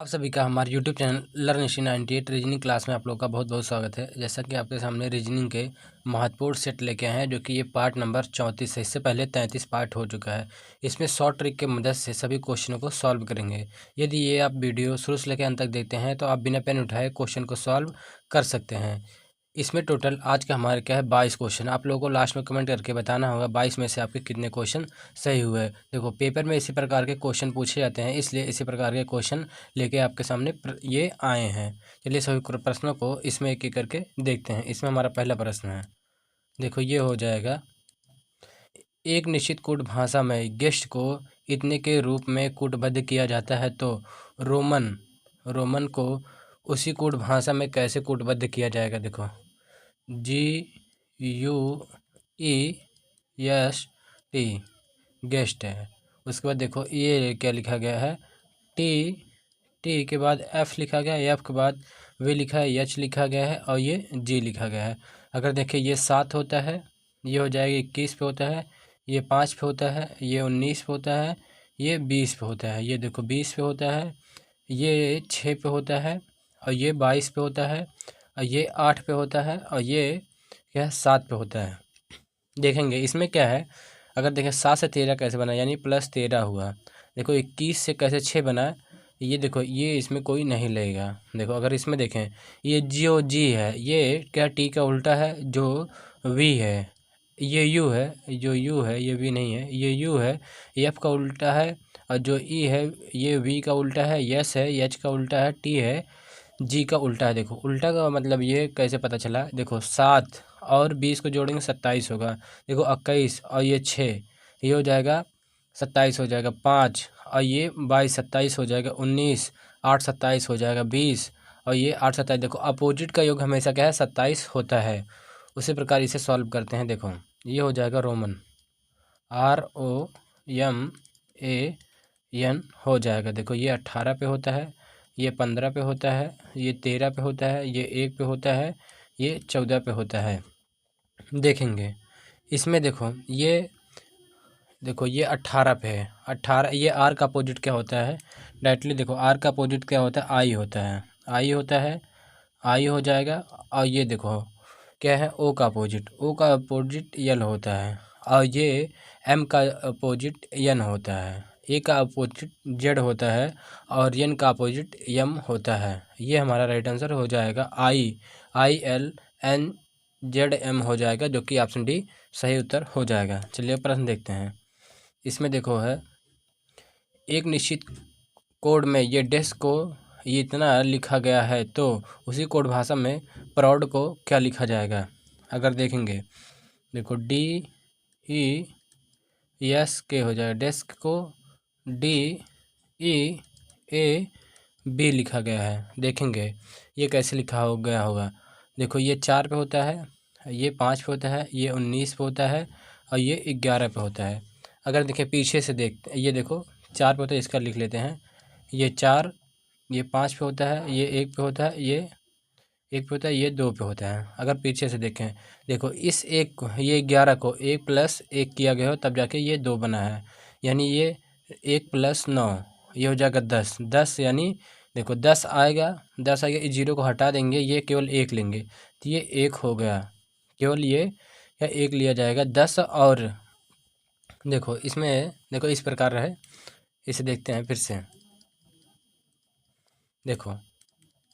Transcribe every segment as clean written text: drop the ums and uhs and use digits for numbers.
आप सभी का हमारे यूट्यूब चैनल लर्निशी 98 रीजनिंग क्लास में आप लोग का बहुत बहुत स्वागत है। जैसा कि आपके सामने रीजनिंग के महत्वपूर्ण सेट लेके आए हैं, जो कि ये पार्ट नंबर 34 है। इससे पहले 33 पार्ट हो चुका है। इसमें शॉर्ट ट्रिक के मदद से सभी क्वेश्चनों को सॉल्व करेंगे। यदि ये आप वीडियो शुरू से लेकर अंत तक देखते हैं तो आप बिना पेन उठाए क्वेश्चन को सॉल्व कर सकते हैं। इसमें टोटल आज का हमारे क्या है 22 क्वेश्चन। आप लोगों को लास्ट में कमेंट करके बताना होगा 22 में से आपके कितने क्वेश्चन सही हुए। देखो, पेपर में इसी प्रकार के क्वेश्चन पूछे जाते हैं, इसलिए इसी प्रकार के क्वेश्चन लेके आपके सामने ये आए हैं। चलिए सभी प्रश्नों को इसमें एक एक करके देखते हैं। इसमें हमारा पहला प्रश्न है, देखो ये हो जाएगा। एक निश्चित कूट भाषा में गेस्ट को इतने के रूप में कूटबद्ध किया जाता है, तो रोमन को उसी कूट भाषा में कैसे कूटबद्ध किया जाएगा। देखो, GUEST गेस्ट है। उसके बाद देखो ये क्या लिखा गया है, टी के बाद F लिखा गया है, F के बाद V लिखा है, H लिखा गया है और ये G लिखा गया है। अगर देखिए ये 7 होता है, ये हो जाएगा 21 पे होता है, ये 5 पे होता है, ये 19 पे होता है, ये 20 पे होता है, ये देखो 20 पे होता है, ये 6 पे होता है और ये 22 पे होता है और ये 8 पे होता है और ये क्या है 7 पे होता है। देखेंगे इसमें क्या है। अगर देखें 7 से 13 कैसे बना, यानी +13 हुआ। देखो 21 से कैसे 6 बना, ये देखो ये इसमें कोई नहीं लगेगा। देखो अगर इसमें देखें, ये जी है, ये क्या टी का उल्टा है जो वी है, ये यू है, जो यू है ये वी नहीं है, ये यू है, एफ का उल्टा है और जो ई है ये वी का उल्टा है, यस है, एच का उल्टा है, टी है, जी का उल्टा है। देखो उल्टा का मतलब ये कैसे पता चला, देखो 7 और 20 को जोड़ेंगे 27 होगा। देखो 21 और ये 6, ये हो जाएगा 27 हो जाएगा, 5 और ये 22 27 हो जाएगा, 19 8 27 हो जाएगा, 20 और ये 8 27। देखो अपोजिट का योग हमेशा क्या है 27 होता है। उसी प्रकार इसे सॉल्व करते हैं। देखो ये हो जाएगा रोमन ROMAN हो जाएगा। देखो ये 18 पे होता है, ये 15 पे होता है, ये 13 पे होता है, ये 1 पे होता है, ये 14 पे होता है। देखेंगे इसमें देखो ये 18 पे है। 18 ये आर का अपोजिट क्या होता है, डायरेक्टली देखो आर का अपोजिट क्या होता है, आई होता है, आई होता है, आई हो जाएगा। और ये देखो क्या है ओ का अपोजिट यल होता है और ये एम का अपोजिट एन होता है, ए का अपोजिट जेड होता है और एन का अपोजिट एम होता है। ये हमारा राइट आंसर हो जाएगा ILNZM हो जाएगा, जो कि ऑप्शन डी सही उत्तर हो जाएगा। चलिए प्रश्न देखते हैं। इसमें देखो है, एक निश्चित कोड में ये डेस्क को ये इतना लिखा गया है, तो उसी कोड भाषा में प्राउड को क्या लिखा जाएगा। अगर देखेंगे, देखो DESK हो जाएगा, डेस्क को DEAB लिखा गया है। देखेंगे ये कैसे लिखा हो गया होगा। देखो ये 4 पे होता है, ये 5 पे होता है, ये 19 पे होता है और ये 11 पे होता है। अगर देखें पीछे से देखते, ये देखो 4 पे होता है, इसका लिख लेते हैं। ये 4, ये 5 पे होता है, ये 1 पे होता है, ये 1 पे होता है, ये 2 पे होता है। अगर पीछे से देखें, देखो इस 1 को, ये 11 को 1 + 1 किया गया हो तब जाके ये 2 बना है, यानी ये 1 + 9 ये हो जाएगा 10। 10 यानी देखो 10 आएगा, 10 आएगा, इस 0 को हटा देंगे, ये केवल 1 लेंगे तो ये 1 हो गया, केवल ये या 1 लिया जाएगा। 10 और देखो इसमें देखो इस प्रकार है, इसे देखते हैं फिर से। देखो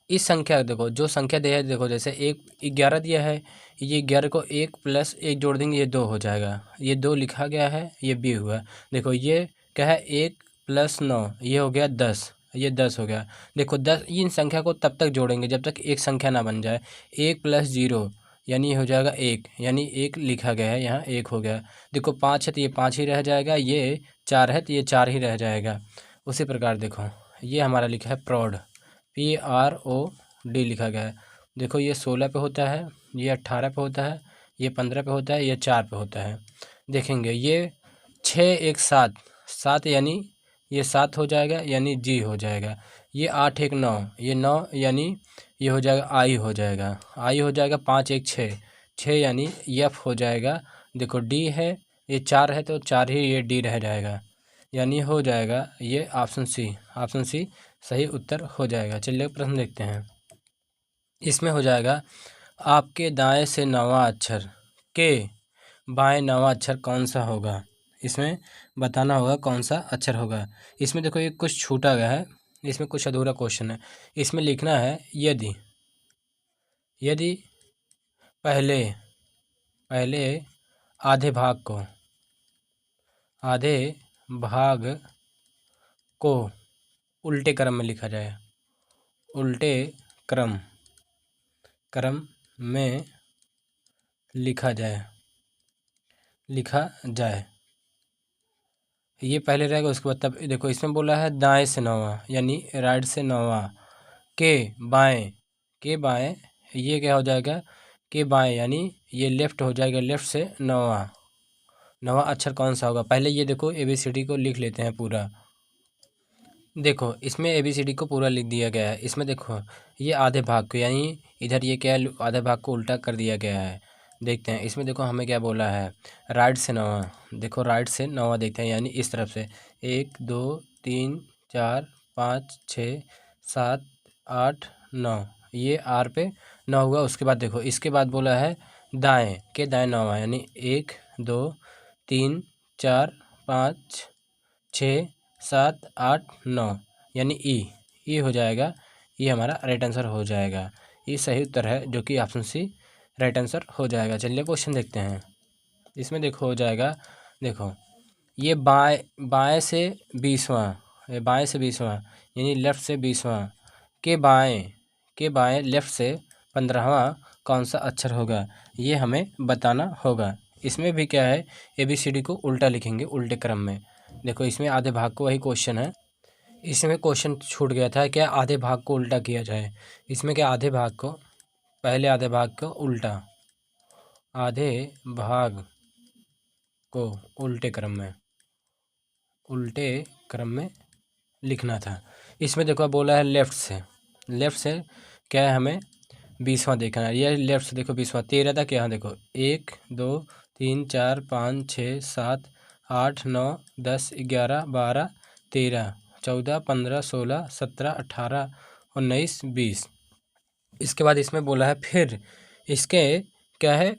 इस संख्या देखो, जो संख्या दिया है, देखो जैसे 11 दिया है, ये 11 को 1 + 1 जोड़ देंगे, ये 2 हो जाएगा, ये 2 लिखा गया है, ये बी हुआ। देखो ये क्या है 1 + 9 ये हो गया 10, ये 10 हो गया। देखो 10, इन संख्या को तब तक जोड़ेंगे जब तक एक संख्या ना बन जाए। 1 + 0 यानी ये हो जाएगा 1, यानी 1 लिखा गया है, यहाँ 1 हो गया। देखो 5 है तो ये 5 ही रह जाएगा, ये 4 है तो ये 4 ही रह जाएगा। उसी प्रकार देखो ये हमारा लिखा है प्रौढ़, PROD लिखा गया है। देखो ये 16 पे होता है, ये 18 पे होता है, ये 15 पे होता है, ये 4 पे होता है। देखेंगे ये 6 1 7, 7 यानी ये 7 हो जाएगा, यानी जी हो जाएगा। ये 8 1 9, ये 9 यानी ये हो जाएगा आई हो जाएगा, आई हो जाएगा। 5 1 6, 6 यानी एफ हो जाएगा। देखो डी है, ये 4 है तो 4 ही ये डी रह जाएगा, यानी हो जाएगा ये ऑप्शन सी सही उत्तर हो जाएगा। चलिए प्रश्न देखते हैं। इसमें हो जाएगा आपके दाएं से 9वां अक्षर के बाएं 9वां अक्षर कौन सा होगा। इसमें बताना होगा कौन सा अक्षर होगा। इसमें देखो ये कुछ छूटा गया है, इसमें कुछ अधूरा क्वेश्चन है। इसमें लिखना है यदि पहले पहले आधे भाग को उल्टे क्रम में लिखा जाए, उल्टे क्रम में लिखा जाए, ये पहले रहेगा। उसके बाद तब देखो इसमें बोला है दाएं से 9वां यानी राइट से 9वां, के बाएं ये क्या हो जाएगा, के बाएं यानी ये लेफ्ट हो जाएगा, लेफ्ट से 9वां अक्षर कौन सा होगा। पहले ये देखो ABCD को लिख लेते हैं पूरा। देखो इसमें ABCD को पूरा लिख दिया गया है। इसमें देखो ये आधे भाग को यानी इधर ये क्या है, आधे भाग को उल्टा कर दिया गया है। देखते हैं इसमें देखो हमें क्या बोला है, राइट से 9वां। देखो राइट से 9वां देखते हैं यानी इस तरफ से 1 2 3 4 5 6 7 8 9, ये R पे 9 हुआ। उसके बाद देखो इसके बाद बोला है दाएं 9वां यानी 1 2 3 4 5 6 7 8 9 यानी ई हो जाएगा। ये हमारा राइट आंसर हो जाएगा। ये सही उत्तर है जो कि ऑप्शन सी राइट आंसर हो जाएगा। चलिए क्वेश्चन देखते हैं। इसमें देखो हो जाएगा, देखो ये बाएं से 20वां यानी लेफ़्ट से 20वां के बाएं लेफ़्ट से 15वां कौन सा अक्षर होगा, ये हमें बताना होगा। इसमें भी क्या है, ABCD को उल्टा लिखेंगे, उल्टे क्रम में। देखो इसमें आधे भाग को वही क्वेश्चन है। इसमें क्वेश्चन छूट गया था क्या आधे भाग को उल्टा किया जाए। इसमें क्या पहले आधे भाग को उल्टे क्रम में लिखना था। इसमें देखो बोला है लेफ़्ट से क्या है, हमें 20वां देखना है। ये लेफ़्ट से देखो 20वां 13 तक, यहाँ देखो 1 2 3 4 5 6 7 8 9 10 11 12 13 14 15 16 17 18 19 20। इसके बाद इसमें बोला है फिर इसके क्या है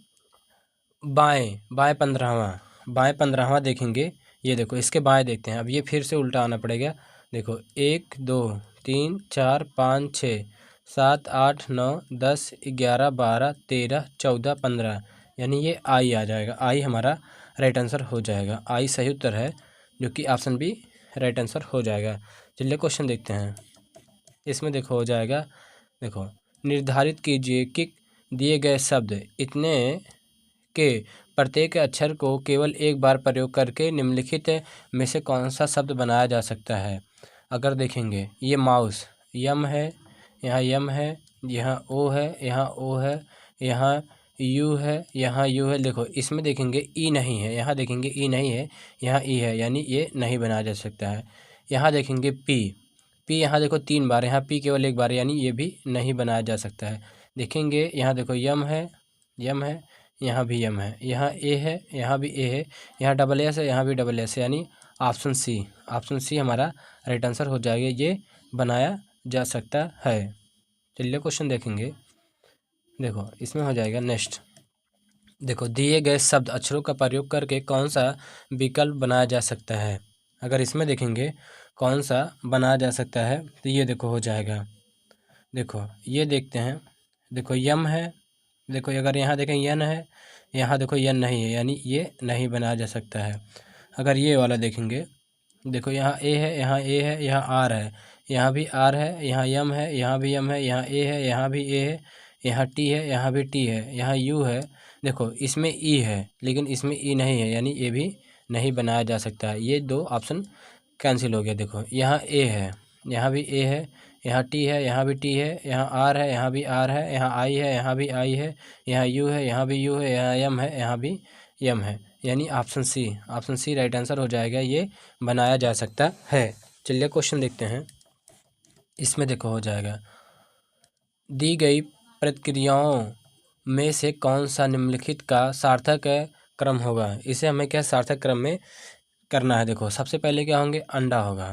बाएं 15वां देखेंगे। ये देखो इसके बाएं देखते हैं। अब ये फिर से उल्टा आना पड़ेगा। देखो 1 2 3 4 5 6 7 8 9 10 11 12 13 14 15 यानी ये आई आ जाएगा। आई हमारा राइट आंसर हो जाएगा। आई सही उत्तर है जो कि ऑप्शन बी राइट आंसर हो जाएगा। चलिए क्वेश्चन देखते हैं। इसमें देखो हो जाएगा, देखो निर्धारित कीजिए कि दिए गए शब्द इतने के प्रत्येक अक्षर को केवल एक बार प्रयोग करके निम्नलिखित में से कौन सा शब्द बनाया जा सकता है। अगर देखेंगे ये माउस यम है, यहाँ यम है, यहाँ ओ है, यहाँ ओ है, यहाँ यू है, यहाँ यू है। देखो इसमें देखेंगे ई नहीं है, यहाँ देखेंगे ई नहीं है, यहाँ ई है, यानी ये नहीं बनाया जा सकता है। यहाँ देखेंगे पी यहाँ देखो 3 बार, यहाँ पी केवल 1 बार, यानी ये भी नहीं बनाया जा सकता है। देखेंगे यहाँ देखो यम है, यहाँ भी यम है, यहाँ ए है, यहाँ भी ए है, यहाँ डबल एस है, यहाँ भी डबल एस है, यानी ऑप्शन सी हमारा राइट आंसर हो जाएगा। ये बनाया जा सकता है। चलिए क्वेश्चन देखेंगे। देखो इसमें हो जाएगा नेक्स्ट। देखो दिए गए शब्द अक्षरों का प्रयोग करके कौन सा विकल्प बनाया जा सकता है। अगर इसमें देखेंगे कौन सा बनाया जा सकता है तो ये देखो हो जाएगा। देखो ये देखते हैं, देखो यम है, देखो अगर यहाँ देखें यन है, यहाँ देखो यन नहीं है, यानी ये नहीं बनाया जा सकता है। अगर ये वाला देखेंगे, देखो यहाँ ए है, यहाँ ए है, यहाँ आर है, यहाँ भी आर है, यहाँ यम है, यहाँ भी यम है, यहाँ ए है, यहाँ भी ए है, यहाँ टी है, यहाँ भी टी है, यहाँ यू है। देखो इसमें ई है लेकिन इसमें ई नहीं है, यानी ये भी नहीं बनाया जा सकता है। ये 2 ऑप्शन कैंसिल हो गया। देखो यहाँ ए है, यहाँ भी ए है, यहाँ टी है, यहाँ भी टी है, यहाँ आर है, यहाँ भी आर है, यहाँ आई है, यहाँ भी आई है, यहाँ यू है, यहाँ भी यू है, यहाँ यम है, यहाँ भी यम है, यानी ऑप्शन सी राइट आंसर हो जाएगा। ये बनाया जा सकता है। चलिए क्वेश्चन देखते हैं। इसमें देखो हो जाएगा, दी गई प्रतिक्रियाओं में से कौन सा निम्नलिखित का सार्थक क्रम होगा। इसे हमें क्या सार्थक क्रम में करना है। देखो सबसे पहले क्या होंगे, अंडा होगा,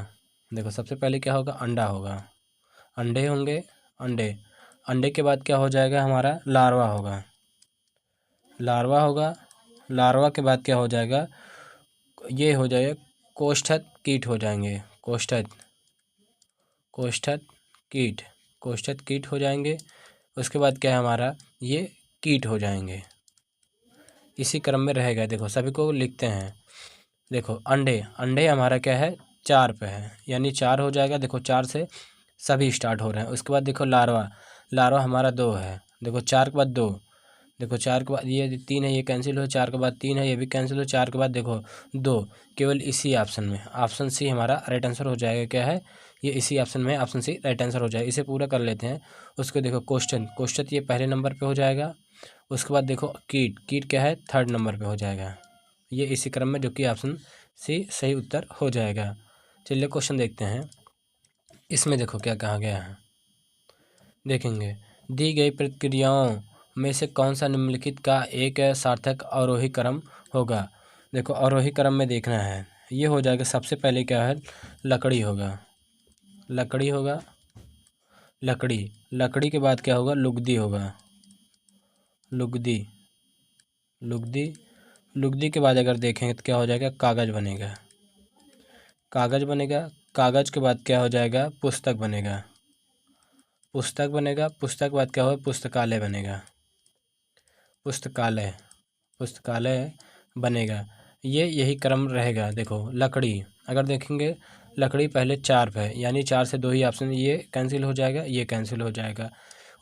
देखो सबसे पहले क्या होगा, अंडा होगा, अंडे होंगे, अंडे, अंडे के बाद क्या हो जाएगा हमारा, लार्वा होगा, लार्वा होगा, लार्वा के बाद क्या हो जाएगा, ये हो जाएगा कोष्ठक कीट हो जाएंगे, कोष्ठक, कोष्ठक कीट, कोष्ठक कीट हो जाएंगे। उसके बाद क्या है हमारा, ये कीट हो जाएंगे, इसी क्रम में रहेगा। देखो सभी को लिखते हैं। देखो अंडे, अंडे हमारा क्या है, 4 पे है, यानी 4 हो जाएगा। देखो 4 से सभी स्टार्ट हो रहे हैं। उसके बाद देखो लार्वा, लार्वा हमारा 2 है। देखो 4 के बाद 2, देखो 4 के बाद ये 3 है, ये कैंसिल हो, 4 के बाद 3 है, ये भी कैंसिल हो, 4 के बाद देखो 2, केवल इसी ऑप्शन में, ऑप्शन सी हमारा राइट आंसर हो जाएगा। क्या है ये, इसी ऑप्शन में ऑप्शन सी राइट आंसर हो जाएगा। इसे पूरा कर लेते हैं। उसको देखो क्वेश्चन, क्वेश्चन ये पहले नंबर पे हो जाएगा। उसके बाद देखो कीट, कीट क्या है, 3rd नंबर पे हो जाएगा। ये इसी क्रम में, जो कि ऑप्शन सी सही उत्तर हो जाएगा। चलिए क्वेश्चन देखते हैं। इसमें देखो क्या कहा गया है, देखेंगे। दी गई प्रक्रियाओं में से कौन सा निम्नलिखित का एक सार्थक अवरोही क्रम होगा। देखो अवरोही क्रम में देखना है। ये हो जाएगा, सबसे पहले क्या है, लकड़ी होगा, लकड़ी होगा, लकड़ी, लकड़ी के बाद क्या होगा, लुगदी होगा, लुगदी, लुगदी, लुगदी के बाद अगर देखेंगे तो क्या हो जाएगा, कागज़ बनेगा, कागज़ बनेगा। कागज़ के बाद क्या हो जाएगा, पुस्तक बनेगा, पुस्तक बनेगा। पुस्तक के बाद क्या होगा, पुस्तकालय बनेगा, पुस्तकालय, पुस्तकालय बनेगा। ये यही क्रम रहेगा। देखो लकड़ी, अगर देखेंगे लकड़ी पहले 4 पे है, यानी 4 से 2 ही ऑप्शन, ये कैंसिल हो जाएगा, ये कैंसिल हो जाएगा।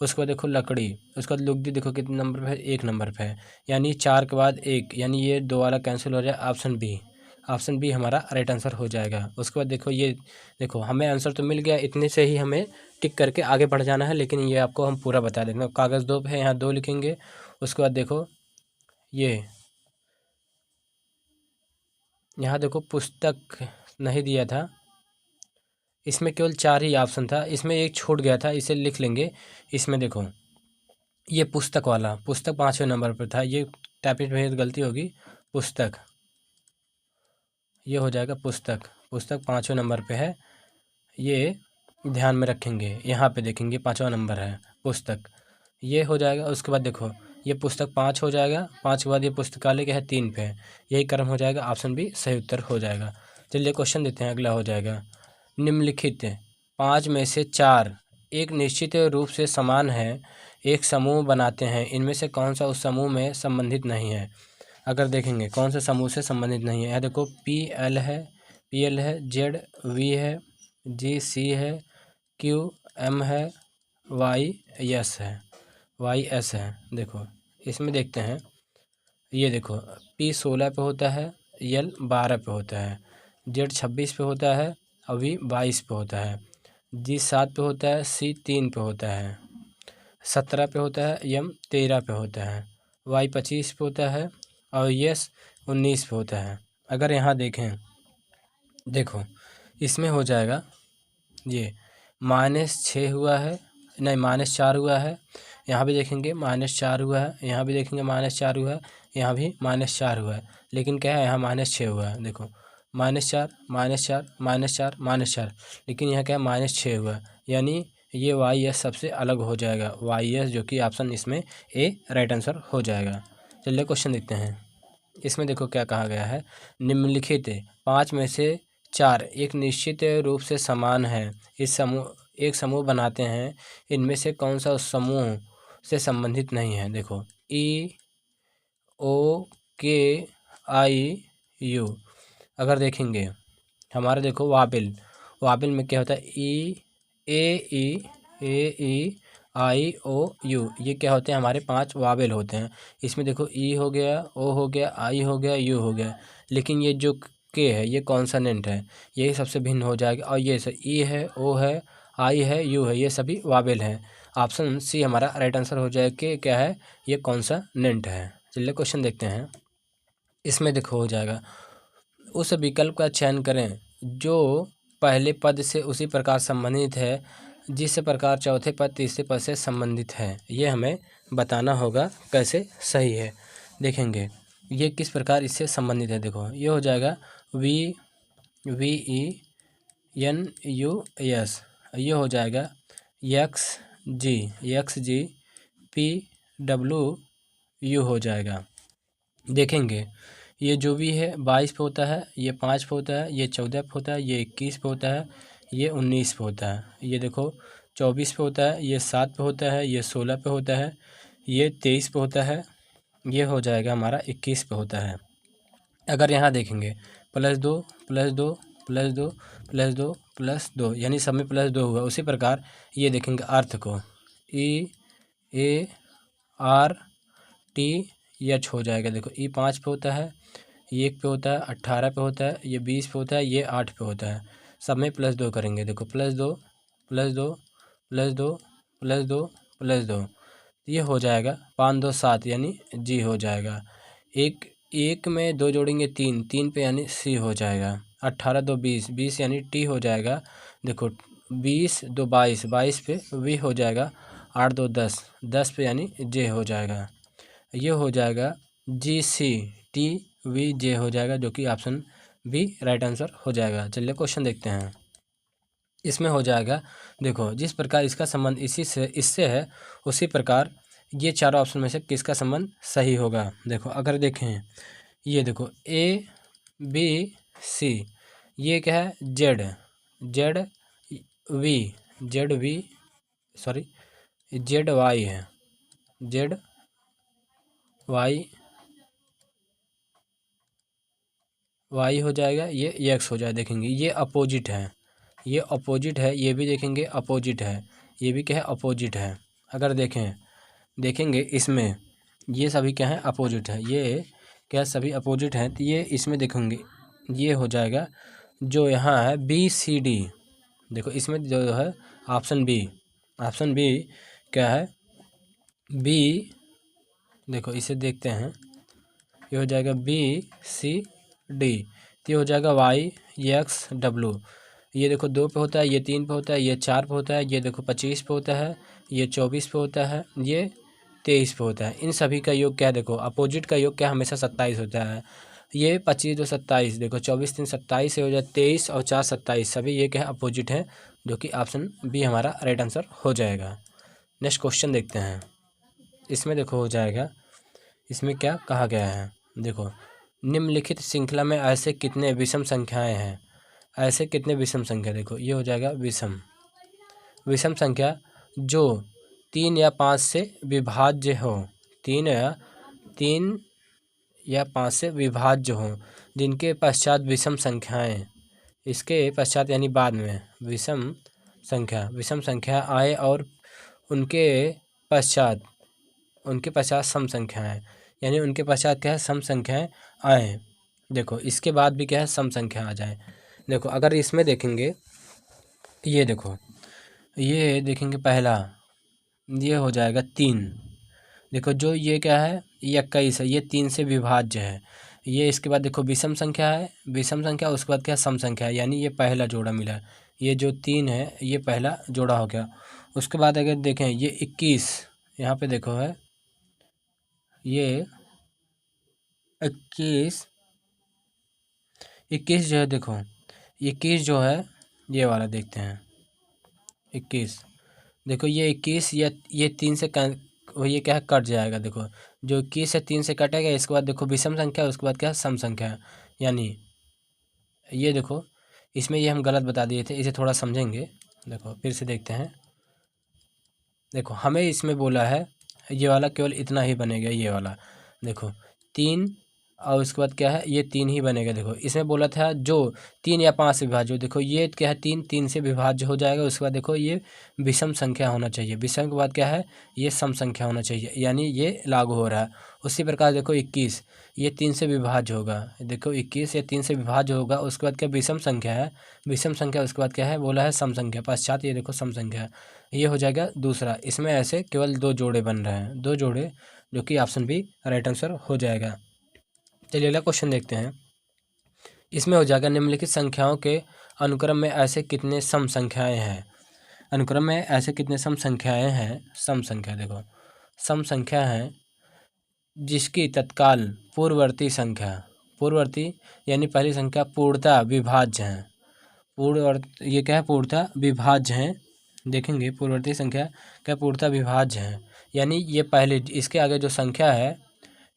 उसके बाद देखो लकड़ी, उसके बाद लुगदी, देखो कितने नंबर पे है, 1 नंबर पे है, यानी 4 के बाद 1, यानी ये 2 वाला कैंसिल हो जाए। ऑप्शन बी, ऑप्शन बी हमारा राइट आंसर हो जाएगा। उसके बाद देखो ये, देखो हमें आंसर तो मिल गया, इतने से ही हमें टिक करके आगे बढ़ जाना है, लेकिन ये आपको हम पूरा बता देंगे। कागज़ 2 पे है, यहाँ 2 लिखेंगे। उसके बाद देखो ये, यहाँ देखो पुस्तक नहीं दिया था, इसमें केवल 4 ही ऑप्शन था, इसमें एक छूट गया था, इसे लिख लेंगे। इसमें देखो ये पुस्तक वाला, पुस्तक 5वें नंबर पर था, ये टाइपिंग में गलती होगी, पुस्तक, ये हो जाएगा पुस्तक, पुस्तक 5वें नंबर पे है, ये ध्यान में रखेंगे। यहाँ पे देखेंगे 5वां नंबर है पुस्तक, ये हो जाएगा। उसके बाद देखो ये पुस्तक 5 हो जाएगा, 5 के बाद ये पुस्तकालय क्या है, 3 पे है, यही क्रम हो जाएगा। ऑप्शन बी सही उत्तर हो जाएगा। चलिए क्वेश्चन देते हैं, अगला हो जाएगा। निम्नलिखित 5 में से 4 एक निश्चित रूप से समान है, एक समूह बनाते हैं, इनमें से कौन सा उस समूह में संबंधित नहीं है। अगर देखेंगे कौन से समूह से संबंधित नहीं है, यह देखो पी एल है, पी एल है, जेड वी है, जी सी है, क्यू एम है, वाई एस है, वाई एस है। देखो इसमें देखते हैं, ये देखो पी 16 पे होता है, एल 12 पे होता है, जेड 26 पे होता है, और वी 22 पे होता है, जी 7 पे होता है, सी 3 पे होता है, 17 पे होता है, एम 13 पे होता है, वाई 25 पे होता है, और यस 19 पे होता है। अगर यहाँ देखें, देखो इसमें हो जाएगा ये -6 हुआ है, नहीं -4 हुआ है, यहाँ भी देखेंगे -4 हुआ है, यहाँ भी देखेंगे -4 हुआ है, यहाँ भी -4 हुआ है, लेकिन क्या है, यहाँ -6 हुआ है। देखो -4 -4 -4 -4, लेकिन यहाँ क्या है, -6 हुआ है, यानी ये वाई एस सबसे अलग हो जाएगा, वाई एस, जो कि ऑप्शन इसमें ए राइट आंसर हो जाएगा। चलिए क्वेश्चन देखते हैं। इसमें देखो क्या कहा गया है, निम्नलिखित 5 में से 4 एक निश्चित रूप से समान है, इस समूह एक समूह बनाते हैं, इनमें से कौन सा उस समूह से संबंधित नहीं है। देखो ई ओ के आई यू, अगर देखेंगे हमारा, देखो वाबिल, वाबिल में क्या होता है, ए ई आई ओ यू, ये क्या होते हैं, हमारे 5 वावेल होते हैं। इसमें देखो ई हो गया, ओ हो गया, आई हो गया, यू हो गया, लेकिन ये जो के है ये कॉन्सोनेंट है, यही सबसे भिन्न हो जाएगा। और ये ई है, ओ है, आई है, यू है, ये सभी वावेल हैं। ऑप्शन सी हमारा राइट आंसर हो जाएगा कि क्या है, ये कॉन्सोनेंट है। चलिए क्वेश्चन देखते हैं। इसमें देखो हो जाएगा, उस विकल्प का चयन करें जो पहले पद से उसी प्रकार संबंधित है जिस प्रकार चौथे पद तीसरे पद से संबंधित है। ये हमें बताना होगा कैसे सही है। देखेंगे ये किस प्रकार इससे संबंधित है। देखो ये हो जाएगा वी वी ई NUS, ये हो जाएगा XG PW हो जाएगा। देखेंगे ये जो भी है 22 पे होता है, ये 5 पे होता है, ये 14 पे होता है, ये 21 पे होता है, ये 19 पे होता है, ये देखो 24 पे होता है, ये 7 पे होता है, ये 16 पे होता है, ये 23 पे होता है, ये हो जाएगा हमारा 21 पे होता है। अगर यहाँ देखेंगे +2 +2 +2 +2 +2 यानी सब में +2 हुआ। उसी प्रकार ये देखेंगे अर्थ को EARTH हो जाएगा। देखो E 5 पे होता है, ये 1 पे होता है, 18 पे होता है, ये 20 पे होता है, ये 8 पे होता है। सब में +2 करेंगे। देखो +2 +2 +2 +2 +2, ये हो जाएगा 5 2 7 यानी जी हो जाएगा। एक में 2 जोड़ेंगे 3 3 पे यानी सी हो जाएगा। 18 2 20 20 यानी टी हो जाएगा। देखो 20 2 22 22 पे वी हो जाएगा। 8 2 10 10 पे यानी जे हो जाएगा। ये हो जाएगा GCTVJ हो जाएगा, जो कि ऑप्शन बी राइट आंसर हो जाएगा। चलिए क्वेश्चन देखते हैं। इसमें हो जाएगा, देखो जिस प्रकार इसका संबंध इससे है, उसी प्रकार ये चारों ऑप्शन में से किसका संबंध सही होगा। देखो अगर देखें, ये देखो ABC, ये क्या है ZY है, ZY हो जाएगा, ये X हो जाएगा। देखेंगे ये अपोजिट है, ये अपोजिट है, ये भी देखेंगे अपोजिट है, ये भी क्या है अपोजिट है। अगर देखेंगे इसमें ये सभी क्या है अपोजिट है, ये क्या सभी अपोजिट हैं। तो ये इसमें देखेंगे ये हो जाएगा जो यहाँ है BCD। देखो इसमें जो है ऑप्शन बी क्या है बी। देखो इसे देखते हैं, ये हो जाएगा BCD, ये हो जाएगा YXW। ये देखो 2 पे होता है, ये 3 पे होता है, ये 4 पे होता है, ये देखो 25 पे होता है, ये 24 पे होता है, ये 23 पे होता है। इन सभी का योग क्या, देखो अपोजिट का योग क्या हमेशा 27 होता है। ये 25 2 27, देखो 24 3 27 से हो जाए 23 और 4 27, सभी ये क्या है अपोजिट है, जो कि ऑप्शन बी हमारा राइट आंसर हो जाएगा। नेक्स्ट क्वेश्चन देखते हैं। इसमें देखो हो जाएगा, इसमें क्या कहा गया है। देखो निम्नलिखित श्रृंखला में ऐसे कितने विषम संख्याएं हैं, ऐसे कितने विषम संख्या। देखो ये हो जाएगा विषम संख्या जो 3 या 5 से विभाज्य हो, 3 या 5 से विभाज्य हो, जिनके पश्चात विषम संख्याएं, इसके पश्चात यानी बाद में विषम संख्या आए और उनके पश्चात सम संख्याएं, यानी उनके पश्चात क्या है सम संख्याएं आए। देखो इसके बाद भी क्या है सम संख्या आ जाए। देखो अगर इसमें देखेंगे, ये देखो ये देखेंगे पहला, ये हो जाएगा 3। देखो जो ये क्या है ये 21 है, ये 3 से विभाज्य है। ये इसके बाद देखो विषम संख्या है, उसके बाद क्या सम संख्या है, यानी ये पहला जोड़ा मिला। ये जो 3 है ये पहला जोड़ा हो गया। उसके बाद अगर देखें ये 21, यहाँ पे देखो है ये 21 जो है, देखो 21 जो है ये वाला देखते हैं 21। देखो ये 21 ये 3 से ये क्या है कट जाएगा। देखो जो 21 से 3 से कटेगा, इसके बाद देखो विषम संख्या, उसके बाद क्या है सम संख्या, यानी ये देखो इसमें ये हम गलत बता दिए थे, इसे थोड़ा समझेंगे। देखो फिर से देखते हैं। देखो हमें इसमें बोला है ये वाला केवल इतना ही बनेगा, ये वाला देखो 3 और उसके बाद क्या है ये 3 ही बनेगा। देखो इसमें बोला था जो 3 या 5 से विभाज्य हो, देखो ये क्या है 3 से विभाज्य हो जाएगा। उसके बाद देखो ये विषम संख्या होना चाहिए, विषम के बाद क्या है ये सम संख्या होना चाहिए, यानी ये लागू हो रहा है। उसी प्रकार देखो 21 ये 3 से विभाज्य होगा। देखो 21 ये 3 से विभाज्य होगा, उसके बाद क्या विषम संख्या है, उसके बाद क्या है बोला है सम संख्या, पश्चात ये देखो सम संख्या, ये हो जाएगा दूसरा। इसमें ऐसे केवल 2 जोड़े बन रहे हैं, 2 जोड़े, जो कि ऑप्शन बी राइट आंसर हो जाएगा। चलिए अगला क्वेश्चन देखते हैं। इसमें हो जाएगा निम्नलिखित संख्याओं के अनुक्रम में ऐसे कितने सम संख्याएं हैं, अनुक्रम में ऐसे कितने सम संख्याएं हैं। सम संख्या देखो सम संख्या है जिसकी तत्काल पूर्ववर्ती यानी पहली संख्या पूर्णतः विभाज्य है, ये क्या है, पूर्णतः विभाज्य हैं। देखेंगे पूर्ववर्ती संख्या क्या पूर्णतः विभाज्य है, यानी ये पहले इसके आगे जो संख्या है,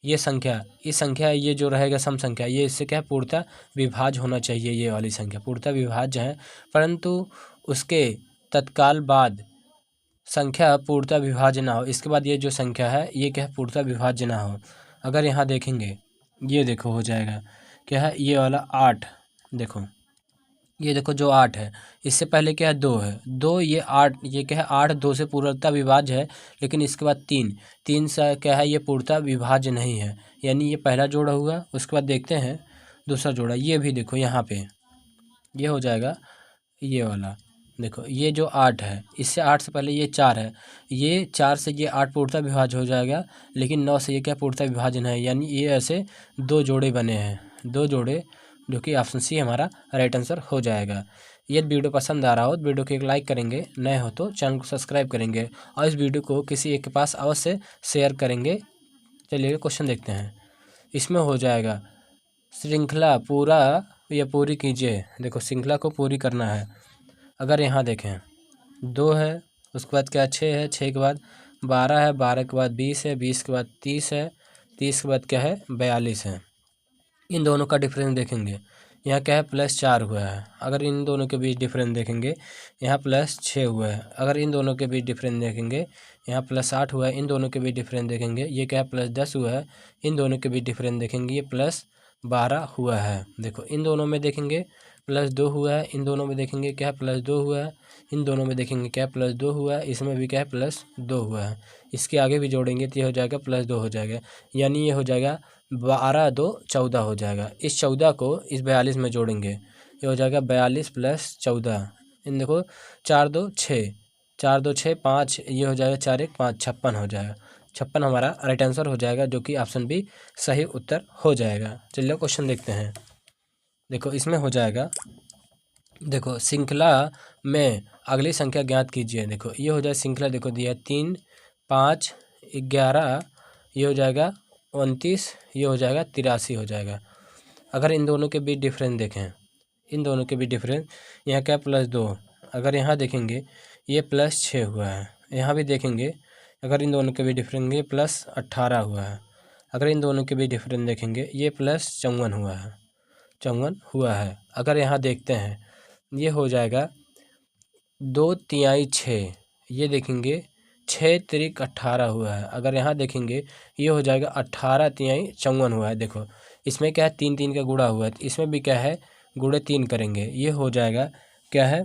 ये संख्या, इस संख्या ये जो रहेगा सम संख्या, ये इससे क्या है पूर्णतः विभाज्य होना चाहिए। ये वाली संख्या पूर्णतः विभाज्य है, परंतु उसके तत्काल बाद संख्या पूर्णतः विभाज्य ना हो। इसके बाद ये जो संख्या है ये क्या है पूर्णतः विभाज्य ना हो। अगर यहाँ देखेंगे, ये देखो हो जाएगा क्या है, ये वाला 8, देखो ये देखो जो 8 है, इससे पहले क्या है 2 है, 2 ये 8, ये क्या है 8 2 से पूर्णतः विभाज्य है। लेकिन इसके बाद 3 से क्या है, ये पूर्णतः विभाज्य नहीं है, यानी ये पहला जोड़ा हुआ। उसके बाद देखते हैं दूसरा जोड़ा, ये भी देखो यहाँ पे ये हो जाएगा, ये वाला देखो, ये जो 8 है, इससे 8 से पहले ये 4 है, ये 4 से ये 8 पूर्णतः विभाज्य हो जाएगा। लेकिन 9 से ये क्या पूर्णतः विभाजन है, यानी ये ऐसे 2 जोड़े बने हैं, 2 जोड़े, जो कि ऑप्शन सी हमारा राइट आंसर हो जाएगा। यदि वीडियो पसंद आ रहा हो तो वीडियो को एक लाइक करेंगे, नए हो तो चैनल को सब्सक्राइब करेंगे और इस वीडियो को किसी एक के पास अवश्य शेयर करेंगे। चलिए क्वेश्चन देखते हैं। इसमें हो जाएगा श्रृंखला पूरा या पूरी कीजिए। देखो श्रृंखला को पूरी करना है। अगर यहाँ देखें 2 है, उसके बाद क्या 6 है, 6 के बाद 12 है, 12 के बाद 20 है, 20 के बाद 30 है, 30 के बाद क्या है 42 है। इन दोनों का डिफरेंस देखेंगे, यहाँ क्या है +4 हुआ है। अगर इन दोनों के बीच डिफरेंस देखेंगे, यहाँ +6 हुआ है। अगर इन दोनों के बीच डिफरेंस देखेंगे, यहाँ +8 हुआ है। इन दोनों के बीच डिफरेंस देखेंगे, ये क्या है +10 हुआ है। इन दोनों के बीच डिफरेंस देखेंगे, ये +12 हुआ है। देखो इन दोनों में देखेंगे +2 हुआ है, इन दोनों में देखेंगे क्या है +2 हुआ है, इन दोनों में देखेंगे क्या है +2 हुआ है, इसमें भी क्या है +2 हुआ है। इसके आगे भी जोड़ेंगे तो ये हो जाएगा +2 हो जाएगा, यानी ये हो जाएगा 12 2 14 हो जाएगा। इस 14 को इस 42 में जोड़ेंगे, ये हो जाएगा 42 + 14। इन देखो 4 2 6, 4 2 6 5, ये हो जाएगा 4 1 5, 56 हो जाएगा। 56 हमारा राइट आंसर हो जाएगा, जो कि ऑप्शन बी सही उत्तर हो जाएगा। चलिए क्वेश्चन देखते हैं। देखो इसमें हो जाएगा, देखो श्रृंखला में अगली संख्या ज्ञात कीजिए। देखो ये हो जाए श्रृंखला, देखो दिया 3 5 11, ये हो जाएगा 29, ये हो जाएगा 83 हो जाएगा। अगर इन दोनों के बीच डिफरेंस देखें, इन दोनों के बीच डिफरेंस, यहाँ क्या +2, अगर यहाँ देखेंगे ये +6 हुआ है। यहाँ भी देखेंगे अगर इन दोनों के बीच डिफरेंस, ये +18 हुआ है। अगर इन दोनों के बीच डिफरेंस देखेंगे, ये +54 हुआ है, 54 हुआ है। अगर यहाँ देखते हैं, ये हो जाएगा 2 तिहाई 6, ये देखेंगे 6 त्रिक 18 हुआ है। अगर यहाँ देखेंगे ये हो जाएगा 18 तिहाई 54 हुआ है। देखो इसमें क्या है 3 3 का गुणा हुआ है, तो इसमें भी क्या है गुणे 3 करेंगे, ये हो जाएगा क्या है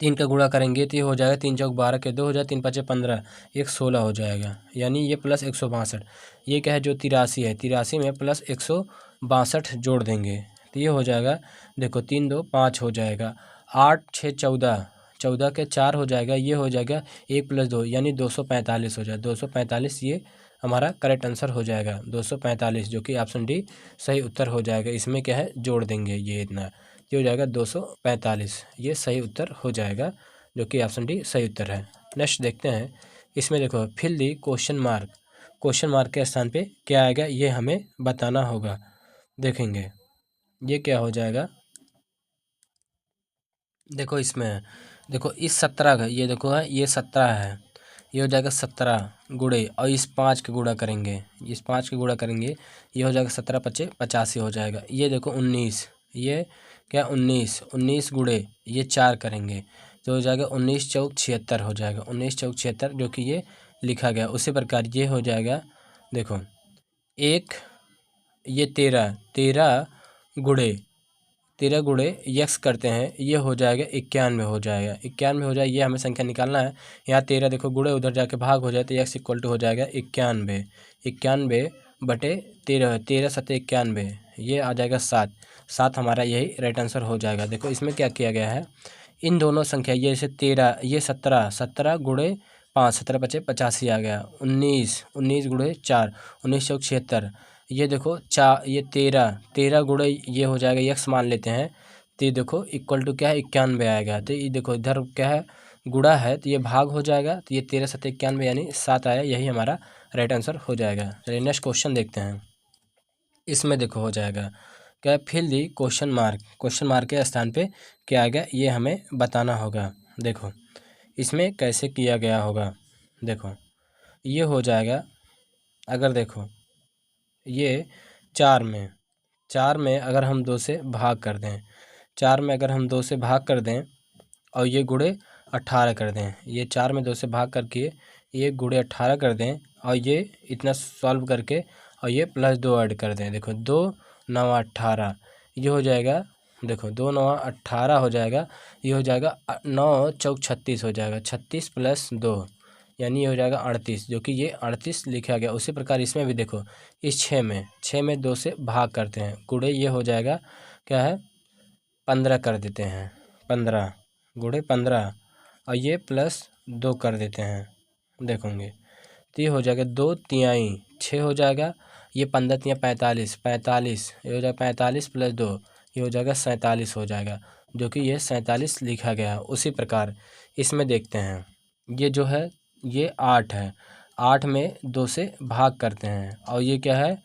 3 का गुणा करेंगे तो ये हो जाएगा 3 चौक 12 के 2 हो जाएगा, 3 5 15, 1 16 हो जाएगा। यानी ये +162, ये क्या है जो 83 है, 83 में +162 जोड़ देंगे तो ये हो जाएगा, देखो 3 2 5 हो जाएगा, 8 6 14, 14 के 4 हो जाएगा, ये हो जाएगा 1 + 2 यानी 245 हो जाएगा। 245 ये हमारा करेक्ट आंसर हो जाएगा, 245, जो कि ऑप्शन डी सही उत्तर हो जाएगा। इसमें क्या है जोड़ देंगे, ये इतना, ये हो जाएगा 245, ये सही उत्तर हो जाएगा, जो कि ऑप्शन डी सही उत्तर है। नेक्स्ट देखते हैं। इसमें देखो fill the question mark, question mark के स्थान पे क्या आएगा ये हमें बताना होगा। देखेंगे ये क्या हो जाएगा, देखो इसमें देखो इस 17 का, ये देखो है ये 17 है, ये हो जाएगा 17 गुणे, और इस 5 के गुणा करेंगे, इस 5 के गुणा करेंगे, ये हो जाएगा 17 5 85 हो जाएगा। ये देखो 19, ये क्या 19, 19 गुणे ये 4 करेंगे तो हो जाएगा 19 चौक 76 हो जाएगा, 19 चौक 76, जो कि ये लिखा गया। उसी प्रकार ये हो जाएगा, देखो एक, ये 13 13 गुणे 13 गुणे यक्स करते हैं, ये हो जाएगा 91 हो जाएगा, 91 हो जाए, ये हमें संख्या निकालना है। यहाँ 13 देखो गुणे उधर जाके भाग हो जाए तो यक्स इक्वल टू हो जाएगा 91, 91 बटे 13, 13 7 91, ये आ जाएगा 7, 7 हमारा यही राइट आंसर हो जाएगा। देखो इसमें क्या किया गया है, इन दोनों संख्या, ये जैसे 13, ये 17, 17 गुणे 5, 17 5 85 आ गया, 19, 19 गुणे 4, 19 चौक 76, ये देखो ये 13, 13 गुणे ये हो जाएगा यक्स मान लेते हैं, तो ये देखो इक्वल टू क्या है 91 आएगा। तो ये देखो इधर क्या है गुणा है तो ये भाग हो जाएगा, तो ये 13 7 91 यानी 7 आया, यही हमारा राइट आंसर हो जाएगा। चलिए नेक्स्ट क्वेश्चन देखते हैं। इसमें देखो हो जाएगा क्या फिल दी क्वेश्चन मार्क के स्थान पे क्या आ गया ये हमें बताना होगा। देखो इसमें कैसे किया गया होगा। देखो ये हो जाएगा, अगर देखो ये 4 में अगर हम 2 से भाग कर दें, 4 में अगर हम 2 से भाग कर दें और ये गुणे 18 कर दें, ये 4 में 2 से भाग करके ये गुणे 18 कर दें और ये इतना सॉल्व करके और ये +2 ऐड कर दें। देखो 2 9 18 ये हो जाएगा। देखो 2 9 18 हो जाएगा, ये हो जाएगा 9 चौक 36 हो जाएगा, 36 + 2 यानी ये हो जाएगा 38, जो कि ये 38 लिखा गया। उसी प्रकार इसमें भी देखो इस 6 में 2 से भाग करते हैं, गुणे ये हो जाएगा क्या है 15 कर देते हैं, 15 गुणे 15 और ये +2 कर देते हैं। देखोगे तो ये हो जाएगा 2 तिहाई 6 हो जाएगा, ये 15 तिहाई 45 45 ये हो जाएगा 45 + 2 ये हो जाएगा 47 हो जाएगा, जो कि ये 47 लिखा गया है। उसी प्रकार इसमें देखते हैं, ये जो है ये 8 है, 8 में 2 से भाग करते हैं और ये क्या है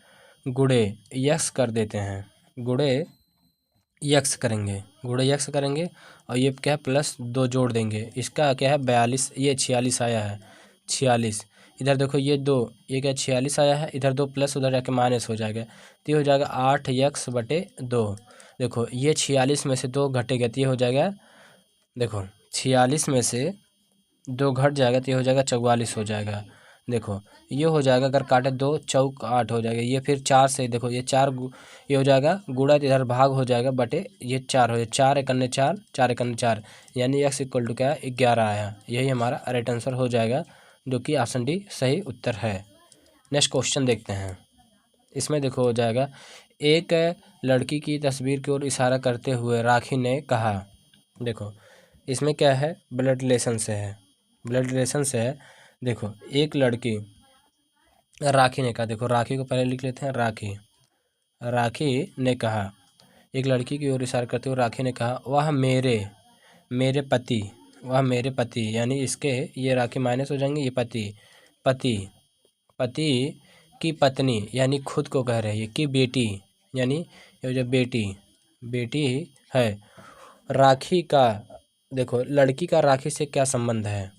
गुणे यक्स कर देते हैं, गुणे यक्स करेंगे और ये क्या है +2 जोड़ देंगे, इसका क्या है 42, ये 46 आया है 46। इधर देखो ये 2 ये क्या 46 आया है, इधर 2 प्लस उधर जाके माइनस हो जाएगा, तो ये हो जाएगा 8x/2। देखो ये 46 में से 2 घटेगा तो ये हो जाएगा, देखो 46 में से 2 घट जाएगा तो ये हो जाएगा 44 हो जाएगा। देखो ये हो जाएगा, अगर काटे 2 चौक 8 हो जाएगा, ये फिर 4 से देखो ये 4 ये हो जाएगा गुणा, इधर भाग हो जाएगा बटे ये 4 हो जाएगा, 4 एकन्ने 4 4 एकन्ने 4 यानी x = क्या है 11 आया। यही हमारा राइट आंसर हो जाएगा, जो कि ऑप्शन डी सही उत्तर है। नेक्स्ट क्वेश्चन देखते हैं। इसमें देखो हो जाएगा, एक लड़की की तस्वीर की ओर इशारा करते हुए राखी ने कहा। देखो इसमें क्या है ब्लड रिलेशन से है। देखो एक लड़की राखी ने कहा, देखो राखी को पहले लिख लेते हैं, राखी ने कहा, एक लड़की की ओर इशारा करते हुए राखी ने कहा वह मेरे पति यानी इसके ये राखी माइनस हो जाएंगे, ये पति की पत्नी यानी खुद को कह रही है, कि बेटी यानी ये जो बेटी है। राखी का देखो लड़की का राखी से क्या संबंध है,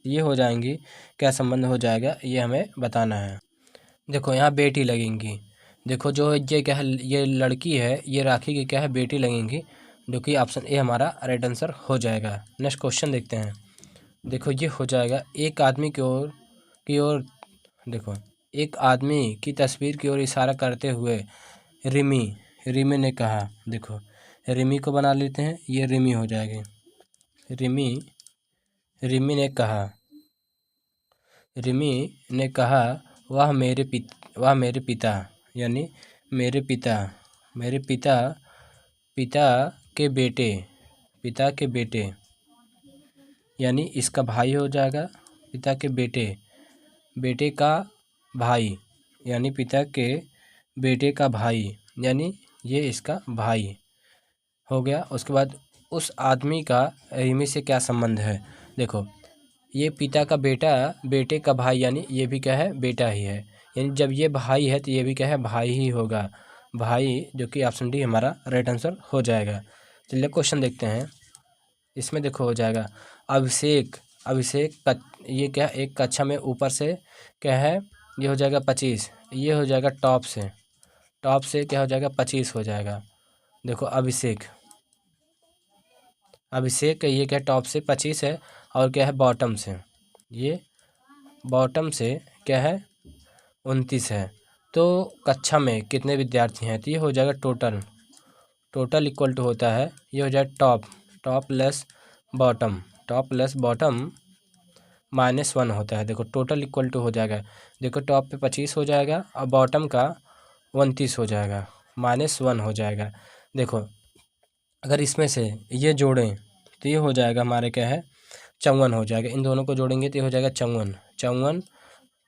ये हो जाएंगी, क्या संबंध हो जाएगा ये हमें बताना है। देखो यहाँ बेटी लगेंगी, देखो जो ये क्या है ये लड़की है, ये राखी की क्या है बेटी लगेंगी, जो कि ऑप्शन ए हमारा राइट आंसर हो जाएगा। नेक्स्ट क्वेश्चन देखते हैं। देखो ये हो जाएगा, एक आदमी की ओर देखो एक आदमी की तस्वीर की ओर इशारा करते हुए रिमी ने कहा। देखो रिमी को बना लेते हैं, ये रिमी हो जाएगी, रिमी ने कहा वह मेरे पिता यानी मेरे पिता के बेटे यानी इसका भाई हो जाएगा, पिता के बेटे का भाई यानी पिता के बेटे का भाई यानी ये इसका भाई हो गया। उसके बाद उस आदमी का रिमी से क्या संबंध है। देखो ये पिता का बेटे का भाई यानी ये भी क्या है बेटा ही है, यानी जब ये भाई है तो ये भी क्या है भाई ही होगा, भाई, जो कि ऑप्शन डी हमारा राइट आंसर हो जाएगा। चलिए क्वेश्चन देखते हैं। इसमें देखो हो जाएगा, अभिषेक ये क्या एक कक्षा में ऊपर से क्या है ये हो जाएगा 25, ये हो जाएगा टॉप से क्या हो जाएगा 25 हो जाएगा। देखो अभिषेक ये क्या टॉप से 25 है और क्या है बॉटम से क्या है 29 है। तो कक्षा में कितने विद्यार्थी हैं, तो ये हो जाएगा टोटल इक्वल टू होता है, ये हो जाएगा टॉप प्लस बॉटम -1 होता है। देखो टोटल इक्वल टू हो जाएगा, देखो टॉप पे 25 हो जाएगा और बॉटम का 29 हो जाएगा, -1 हो जाएगा। देखो अगर इसमें से ये जोड़ें तो ये हो जाएगा हमारे क्या है 54 हो जाएगा, इन दोनों को जोड़ेंगे तो ये हो जाएगा 54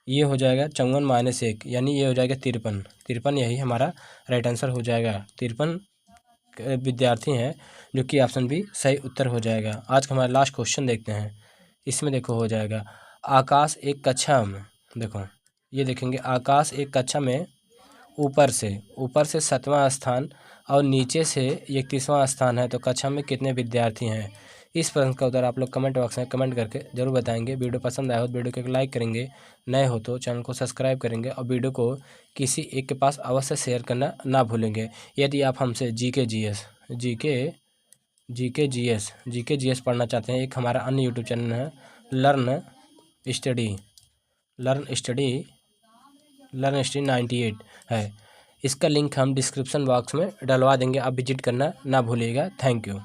ये हो जाएगा 54 -1 यानी ये हो जाएगा 53 यही हमारा राइट आंसर हो जाएगा। 53 विद्यार्थी हैं, जो कि ऑप्शन बी सही उत्तर हो जाएगा। आज का हमारा लास्ट क्वेश्चन देखते हैं। इसमें देखो हो जाएगा, आकाश एक कक्षा में, देखो ये देखेंगे आकाश एक कक्षा में ऊपर से 7वां स्थान और नीचे से 31वां स्थान है, तो कक्षा में कितने विद्यार्थी हैं? इस प्रश्न का उत्तर आप लोग कमेंट बॉक्स में कमेंट करके जरूर बताएंगे। वीडियो पसंद आया हो तो वीडियो को एक लाइक करेंगे, नए हो तो चैनल को सब्सक्राइब करेंगे और वीडियो को किसी एक के पास अवश्य शेयर करना ना भूलेंगे। यदि आप हमसे जीके जीएस पढ़ना चाहते हैं, एक हमारा अन्य यूट्यूब चैनल है लर्न स्टडी 98 है। इसका लिंक हम डिस्क्रिप्शन बॉक्स में डलवा देंगे, आप विजिट करना ना भूलिएगा। Thank you.